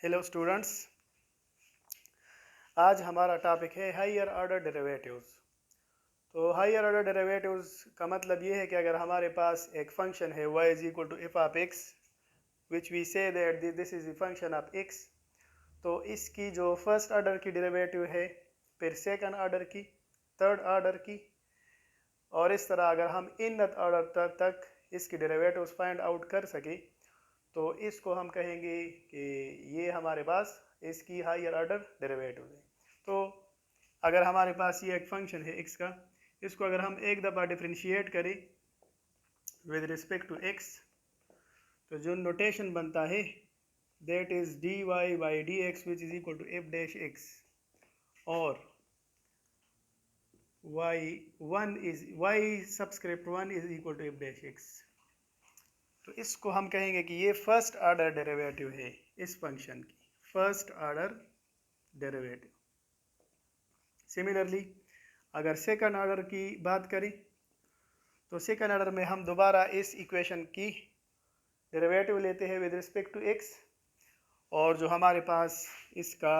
Hello students, आज हमारा topic है हायर ऑर्डर डेरिवेटिव्स। तो हायर ऑर्डर डेरिवेटिव्स का मतलब ये है कि अगर हमारे पास एक फंक्शन है y is equal to f of x which we say that this is the function of x, तो इसकी जो फर्स्ट ऑर्डर की डेरिवेटिव है, फिर सेकंड ऑर्डर की, थर्ड ऑर्डर की, और इस तरह अगर हम इनथ ऑर्डर तक इसकी डेरिवेटिव्स फाइंड आउट कर सके तो इसको हम कहेंगे कि ये हमारे पास इसकी हायर ऑर्डर डेरिवेटिव है। तो अगर हमारे पास ये एक फंक्शन है x का, इसको अगर हम एक दफ़ा डिफरेंशिएट करें विद रिस्पेक्ट टू x, तो जो नोटेशन बनता है that is dy by d x which is equal to f dash x, और y subscript 1 is equal to f dash x. तो इसको हम कहेंगे कि ये फर्स्ट ऑर्डर डेरिवेटिव है इस फंक्शन की, फर्स्ट ऑर्डर डेरिवेटिव। सिमिलरली अगर सेकंड ऑर्डर की बात करें तो सेकंड ऑर्डर में हम दोबारा इस इक्वेशन की डेरिवेटिव लेते हैं विद रिस्पेक्ट टू x, और जो हमारे पास इसका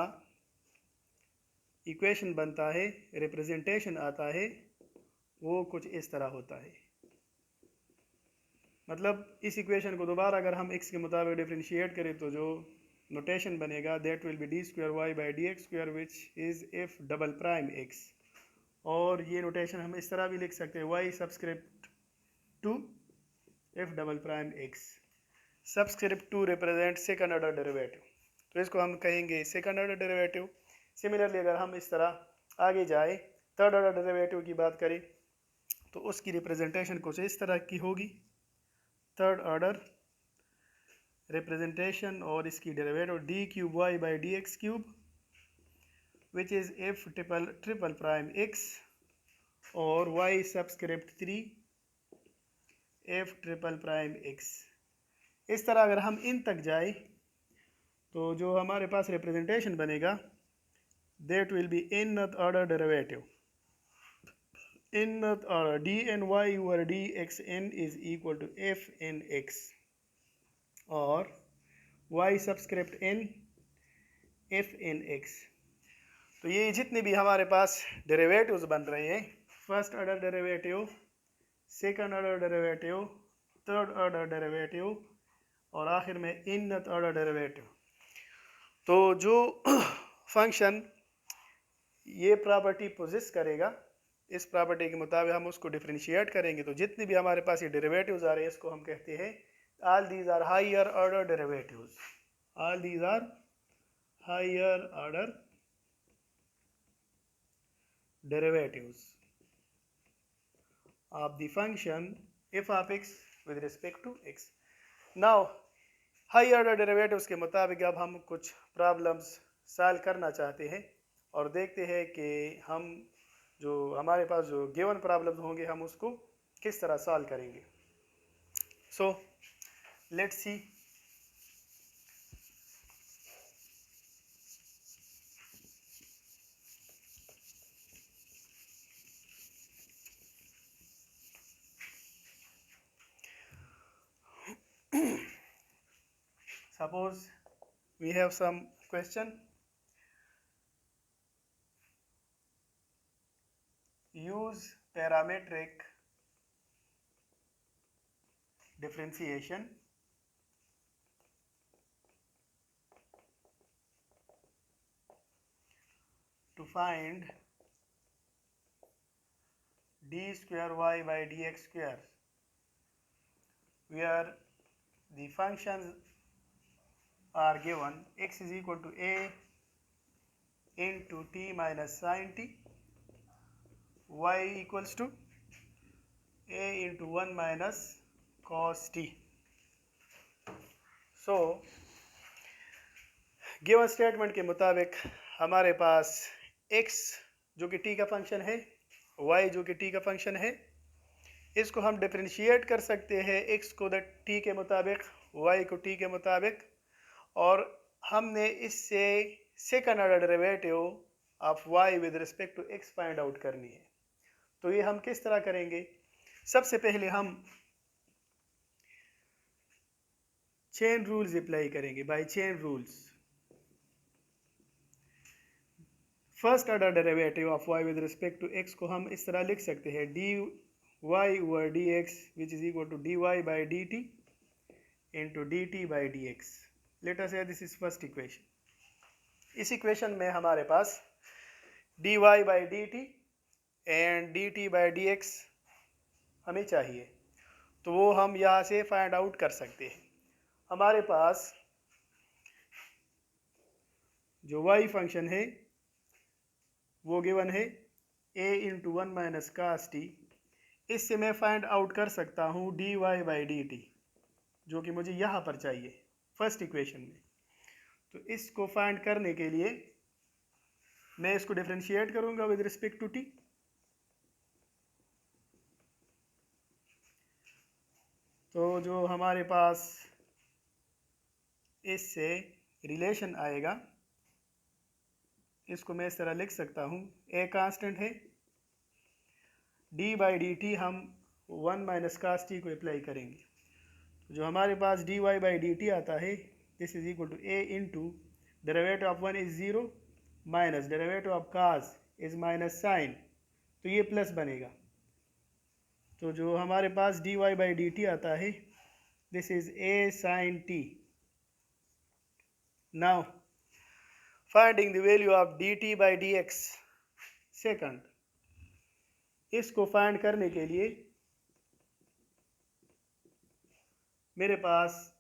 इक्वेशन बनता है, रिप्रेजेंटेशन आता है, वो कुछ इस तरह होता है। मतलब इस इक्वेशन को दोबारा अगर हम x के मुताबिक डिफरेंशिएट करें तो जो नोटेशन बनेगा that will be d square y by d x square which is f double prime x, और ये नोटेशन हम इस तरह भी लिख सकते हैं y subscript two f double prime x. Subscript two represent second order derivative, तो इसको हम कहेंगे सेकंड ऑर्डर डेरिवेटिव। सिमिलरली अगर हम इस तरह आगे जाए, थर्ड ऑर्डर डेरिवेटिव की बात करें तो उसकी रिप्रेजेंटेशन कुछ इस तरह की होगी, थर्ड ऑर्डर रिप्रेजेंटेशन, और इसकी derivative d cube y by d x cube which is f triple prime x, और y subscript 3 f triple prime x. इस तरह अगर हम इन तक जाए तो जो हमारे पास रिप्रेजेंटेशन बनेगा that will be nth order derivative, nth order d n y over d x n is equal to f n x, और y subscript n f n x. तो ये जितने भी हमारे पास डेरिवेटिव्स बन रहे हैं, first order derivative, second order derivative, third order derivative, और आखिर में इनथ ऑर्डर डेरिवेटिव, तो जो फंक्शन ये प्रॉपर्टी पोजेस करेगा, इस प्रॉपर्टी के मुताबिक हम उसको डिफरेंशिएट करेंगे, तो जितने भी हमारे पास ये डेरिवेटिव्स आ रहे हैं इसको हम कहते हैं all these are higher order derivatives, all these are higher order derivatives of the function f of x with respect to x. Now higher order derivatives के मुताबिक अब हम कुछ प्रॉब्लम्स सॉल्व करना चाहते हैं और देखते हैं कि हम जो हमारे पास जो गिवन प्रॉब्लम्स होंगे हम उसको किस तरह सॉल्व करेंगे। So let's see. Suppose we have some question. Use parametric differentiation to find d square y by dx square, where the functions are given x is equal to a into t minus sin t, y equals to a into 1 minus cos t. So given statement के मुताबिक हमारे पास x जो कि t का function है, y जो कि t का फंक्शन है, इसको हम डिफरेंशिएट कर सकते हैं x को t के मुताबिक, y को t के मुताबिक, और हमने इससे second order derivative of y with respect to x find out करनी है। तो ये हम किस तरह करेंगे? सबसे पहले हम चेन रूल्स अप्लाई करेंगे, by chain rules. First order derivative of y with respect to x को हम इस तरह लिख सकते हैं dy over dx which is equal to dy by dt into dt by dx. Let us say this is first equation. इस equation में हमारे पास dy by dt and dt by dx हमें चाहिए, तो वो हम यहाँ से फाइंड आउट कर सकते हैं. हमारे पास जो y फंक्शन है वो गिवन है a into one minus cos t. इससे मैं फाइंड आउट कर सकता हूँ dy बाई डी टी, जो कि मुझे यहाँ पर चाहिए फर्स्ट इक्वेशन में. तो इसको फाइंड करने के लिए मैं इसको डिफरेंशिएट करूँगा विद रिस्पेक्ट टू t. तो जो हमारे पास इससे रिलेशन आएगा, इसको मैं इस तरह लिख सकता हूँ, a कांस्टेंट है, d बाई डी टी हम वन माइनस कास टी को अप्लाई करेंगे. जो हमारे पास dy बाई डी टी आता है this is equal to a into derivative of one is zero minus derivative of cos is minus sine, तो ये प्लस बनेगा. तो जो हमारे पास dy बाई डी टी आता है this is a sine t. Now finding the value of dt by dx. Second, इसको फाइंड करने के लिए मेरे पास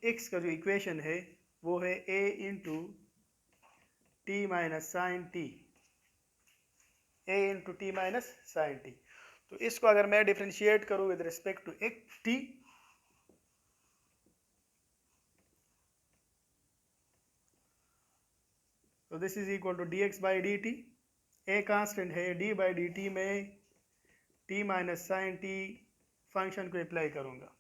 x का जो इक्वेशन है वो है a into t minus sine t, a into t minus sine t. तो इसको अगर मैं डिफरेंशिएट करूँ विद रिस्पेक्ट टू t, तो this is equal to dx by d t. a constant है, d बाई डी टी में t minus sine t function को apply करूँगा.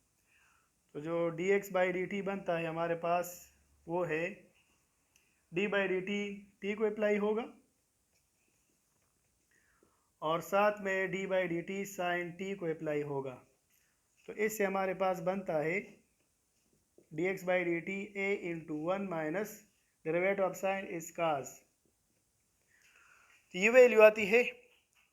तो जो dx बाई डी टी बनता है हमारे पास वो है d by d t t को अप्लाई होगा और साथ में d by d t sine t को अप्लाई होगा. तो इससे हमारे पास बनता है dx by d t a into one minus derivative of sine is cos. तो ये वैल्यू आती है.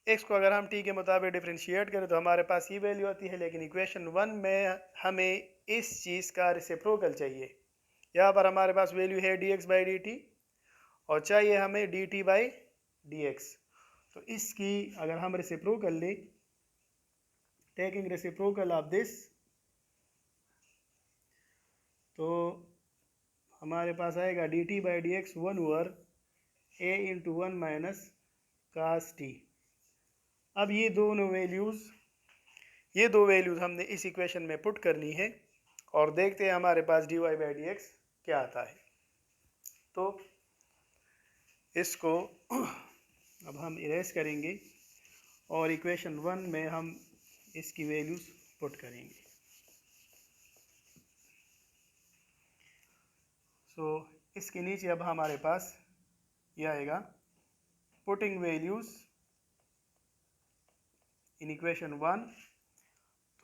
x को अगर हम t के मुताबिक डिफरेंशिएट करें तो हमारे पास ये वैल्यू आती है, लेकिन इक्वेशन वन में हमें इस चीज़ का रेसिप्रोकल चाहिए. यहाँ पर हमारे पास वैल्यू है dx बाई डी टी और चाहिए हमें dt बाई dx. तो इसकी अगर हम रेसिप्रोकल ले, टेकिंग रेसिप्रोकल ऑफ दिस, तो हमारे पास आएगा dt by dx one over a into one minus cos t. अब ये दो वैल्यूज़ हमने इस इक्वेशन में पुट करनी है और देखते हैं हमारे पास dy बाई dx क्या आता है. तो इसको अब हम इरेज करेंगे और इक्वेशन वन में हम इसकी वैल्यूज़ पुट करेंगे. सो इसके नीचे अब हमारे पास ये आएगा putting values in equation one.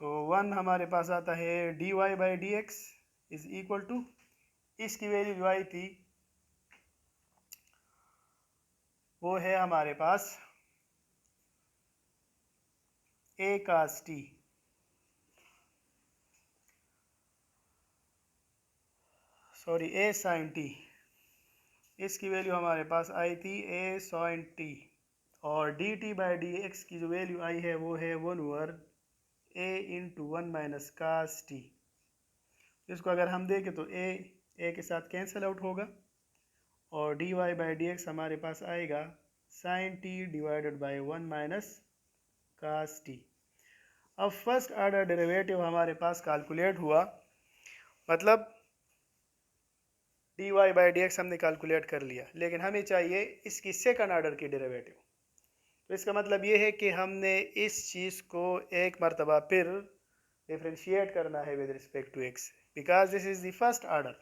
तो वन हमारे पास आता है dy by d x is equal to, इसकी वैल्यू जो आई थी वो है हमारे पास a cos t. Sorry a sine t. इसकी वैल्यू हमारे पास आई थी a साइन टी और dt बाई डी एक्स की जो वैल्यू आई है वो है one over a into one minus cos t. इसको अगर हम देखें तो a के साथ कैंसिल आउट होगा और dy बाई डी एक्स हमारे पास आएगा sine t divided by one minus cos t. अब फर्स्ट ऑर्डर डेरिवेटिव हमारे पास कैलकुलेट हुआ, मतलब dy बाई डी एक्स हमने कैलकुलेट कर लिया, लेकिन हमें चाहिए इसकी सेकंड ऑर्डर की डेरिवेटिव. तो इसका मतलब ये है कि हमने इस चीज़ को एक मरतबा फिर डिफरेंशिएट करना है with respect to x, because this is the first order,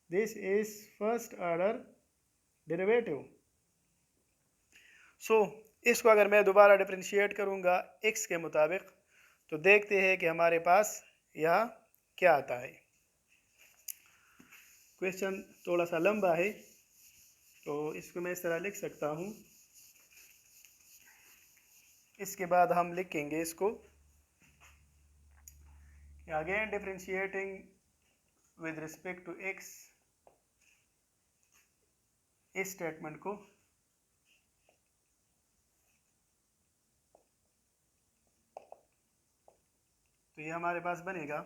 this is first order derivative. So इसको अगर मैं दोबारा डिफरेंशिएट करूँगा x के मुताबिक तो देखते हैं कि हमारे पास यहाँ क्या आता है. क्वेश्चन थोड़ा सा लंबा है तो इसको मैं इस तरह लिख सकता हूँ। इसके बाद हम लिखेंगे इसको again differentiating with respect to x, इस स्टेटमेंट को तो ये हमारे पास बनेगा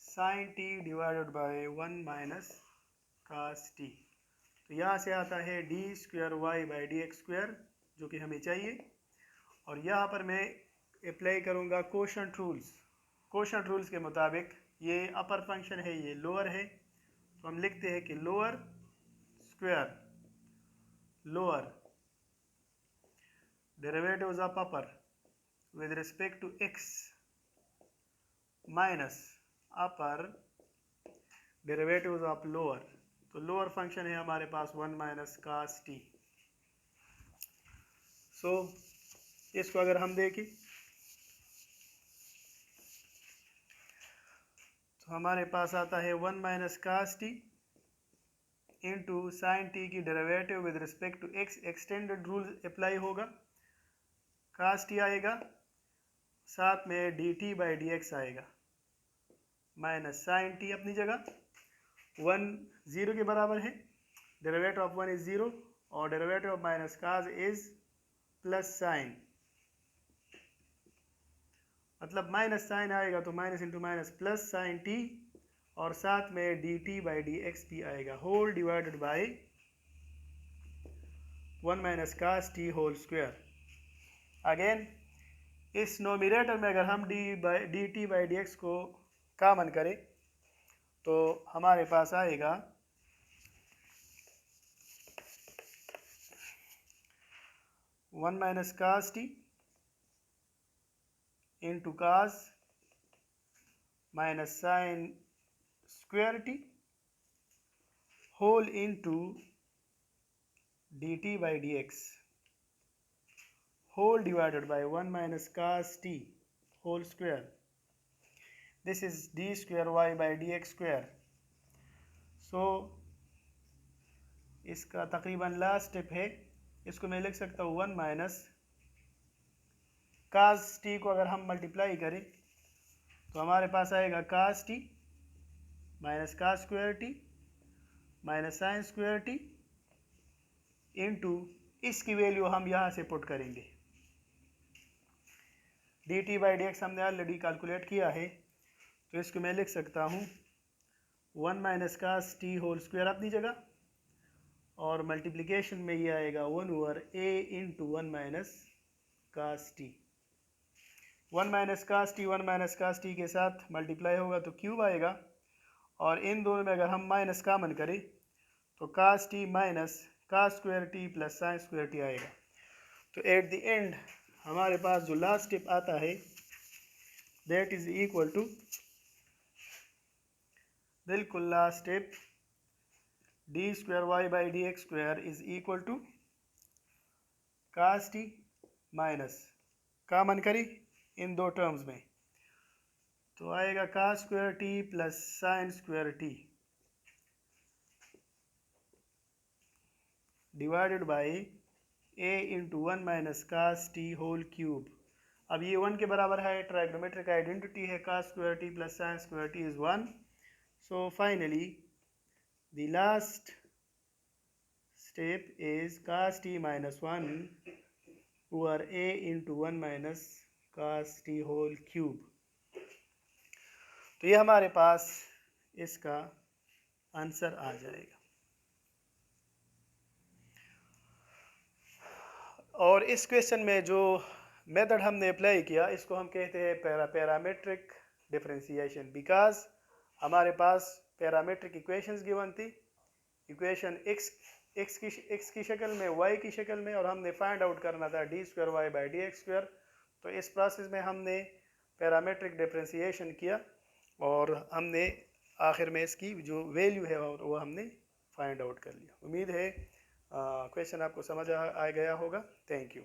sine t divided by 1 minus cos t. तो यहाँ से आता है d square y by d x square जो कि हमें चाहिए, और यहाँ पर मैं अप्लाई करूँगा कोशंट रूल्स। कोशंट रूल्स के मुताबिक ये अपर फंक्शन है, ये लोअर है, तो हम लिखते हैं कि lower square lower derivatives of upper with respect to x minus upper derivatives of lower. तो लोअर फंक्शन है हमारे पास 1 माइनस कास टी। सो इसको अगर हम देखें तो हमारे पास आता है 1 minus cos t into sine t की derivative with respect to x, extended rule apply होगा, कास टी आएगा, साथ में d t by d x आएगा, माइनस साइन टी अपनी जगह 1 0 के बराबर है, डेरिवेटिव ऑफ 1 इज 0 और derivative of minus cos is plus sine, मतलब माइनस साइन आएगा तो minus into minus plus sine t, और साथ में d t by d x t आएगा, whole divided by 1 minus cos t whole square. Again इस nominator में अगर हम d t by d x को कॉमन करें तो हमारे पास आएगा 1 minus cos t into cos minus sine square t whole into D t by d x whole divided by 1 minus cos t whole square. This is d square y by dx square. So इसका तकरीबन last step है, इसको मैं लिख सकता हूँ 1 minus cos t को अगर हम मल्टीप्लाई करें तो हमारे पास आएगा cos t minus cos square t minus sine square t into इसकी वैल्यू हम यहाँ से पुट करेंगे, d t by d x हमने ऑलरेडी कैलकुलेट किया है, तो इसको मैं लिख सकता हूँ 1 minus cos t whole square अपनी जगह, और मल्टीप्लिकेशन में ये आएगा 1 over a into 1 minus cos t. 1 minus cos t 1 minus cos t के साथ मल्टीप्लाई होगा तो क्यूब आएगा, और इन दोनों में अगर हम माइनस कॉमन करें तो cos t minus cos square t plus sine square t आएगा। तो एट द एंड हमारे पास जो लास्ट स्टेप आता है दैट इज इक्वल टू, बिल्कुल last step, d square y by d x square is equal to cos t minus common करी इन दो टर्म्स में तो आएगा cos square t plus sine square t divided by a into 1 minus cos t whole cube. अब ये 1 के बराबर है, ट्राइगोनोमेट्रिक आइडेंटिटी है, cos square t plus sine square t is 1। So finally the last step is cos t minus 1 over a into 1 minus cos t whole cube. तो ये हमारे पास इसका आंसर आ जाएगा। और इस क्वेश्चन में जो मेथड हमने अप्लाई किया इसको हम कहते हैं पैरामेट्रिक डिफरेंशिएशन, बिकॉज हमारे पास पैरामेट्रिक इक्वेशंस गिवन थी, इक्वेशन एक्स की शक्ल में, वाई की शक्ल में, और हमने फाइंड आउट करना था d square y by d x square. तो इस प्रोसेस में हमने पैरामेट्रिक डिफरेंशिएशन किया और हमने आखिर में इसकी जो वैल्यू है वो हमने फाइंड आउट कर लिया। उम्मीद है क्वेश्चन आपको समझ आ गया होगा। Thank you.